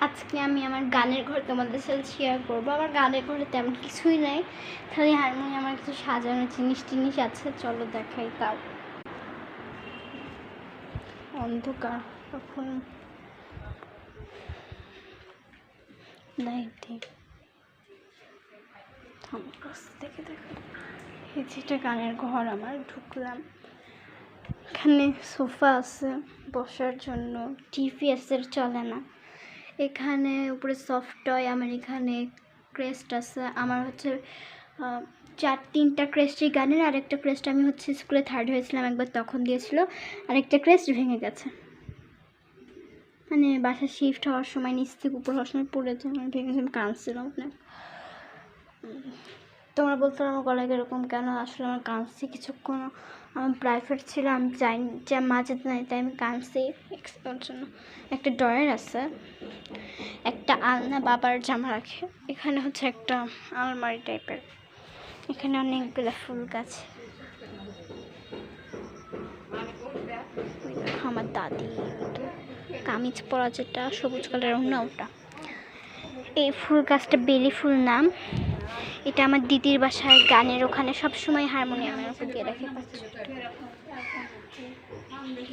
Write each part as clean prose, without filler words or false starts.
আজকে আমি আমার গানের ঘর তোমাদের সাথে শেয়ার করবো। আমার গানের ঘরে তেমন কিছুই নাই, খালি হারমোনিয়াম আমার কিছু সাজানো জিনিস আছে। চলো দেখাই। তাও অন্ধকার তখন দেখে দেখো, এই যেটা গানের ঘর আমার। ঢুকলাম, এখানে সোফা আছে বসার জন্য, টিভি আছে, চলে না। এখানে উপরে সফট টয়, আমার এখানে ক্রেস্ট আছে। আমার হচ্ছে 3টা ক্রেস্টই গানের। আরেকটা ক্রেস্ট আমি হচ্ছে স্কুলে 3rd হয়েছিলাম একবার, তখন দিয়েছিল। আরেকটা ক্রেস্ট ভেঙে গেছে, মানে বাসা শিফট হওয়ার সময় নিচ থেকে উপর হওয়ার সময় পড়েছে, মানে ভেঙে আমি কাঁদছিলাম অনেক। তোমরা বলতো আমার গলায় এরকম কেন? আসলে আমার কাঁদছি কিছুক্ষণ, আমার প্রাইভেট ছিল, আমি যাইনি, যে মা যেতে নাই, তাই আমি কাঁদছি এক্সপোর জন্য। একটা ড্রয়ার আছে, একটা আলনা বাবার জামা রাখে। এখানে হচ্ছে একটা আলমারি টাইপের, এখানে অনেকগুলো ফুল গাছ। আমার দাদি কামিজ পরা যেটা সবুজ কালারের না, ওটা। এই ফুল গাছটা বেলি ফুল নাম। এটা আমার দিদির বাসায় গানের ওখানে সবসময় হারমোনিয়ামের উপর দিয়ে রেখে পাচ্ছি।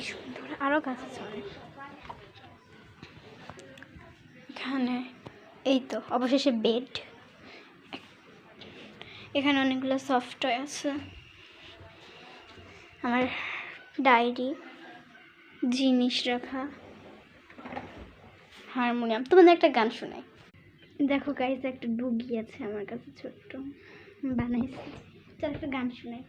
সুন্দর আরও গাছ আছে এখানে। এই তো অবশেষে বেড। এখানে অনেকগুলো সফটওয়্যার আছে, আমার ডায়েরি, জিনিস রাখা, হারমোনিয়াম। তোমাদের একটা গান শোনাই। দেখো গাইস, একটা ডুগি আছে আমার কাছে, ছোট্ট বানাইছি। চল একটা গান শোনাই।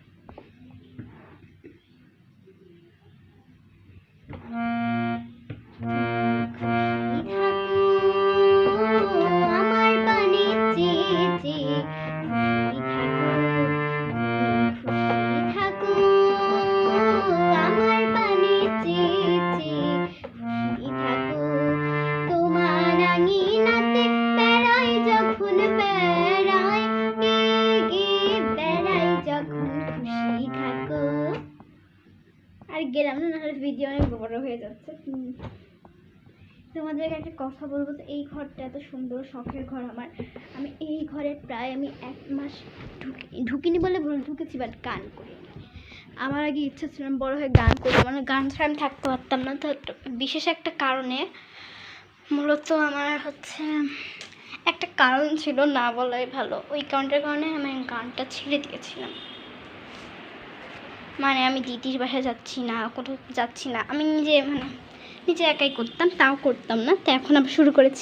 আমার পানে চেয়ে থাকো, আমার পানে চেয়ে থাকো, তোমার আঙিনাতে বেড়াই যখন, বেড়াই বেড়াই যখন, খুশি থাকো। আর গেলাম না, নাহলে ভিডিও অনেক বড় হয়ে যাচ্ছে। তোমাদেরকে একটা কথা বলবো, তো এই ঘরটা এত সুন্দর, শখের ঘর আমার। আমি এই ঘরে প্রায় 1 মাস ঢুকিনি বলে ভুল, ঢুকেছি, বাট গান করি। আমার আগে ইচ্ছা ছিল আমি বড় হয়ে গান করবো, মানে গান ছাড়া আমি থাকতে পারতাম না। তো বিশেষ একটা কারণে, মূলত আমার হচ্ছে একটা কারণ ছিল, না বলাই ভালো। ওই কারণটার কারণে আমি গানটা ছেড়ে দিয়েছিলাম। মানে আমি দিদির বাসায় যাচ্ছি না, কোথাও যাচ্ছি না, আমি নিজে একাই করতাম, তাও করতাম না। তো এখন আবার শুরু করেছি।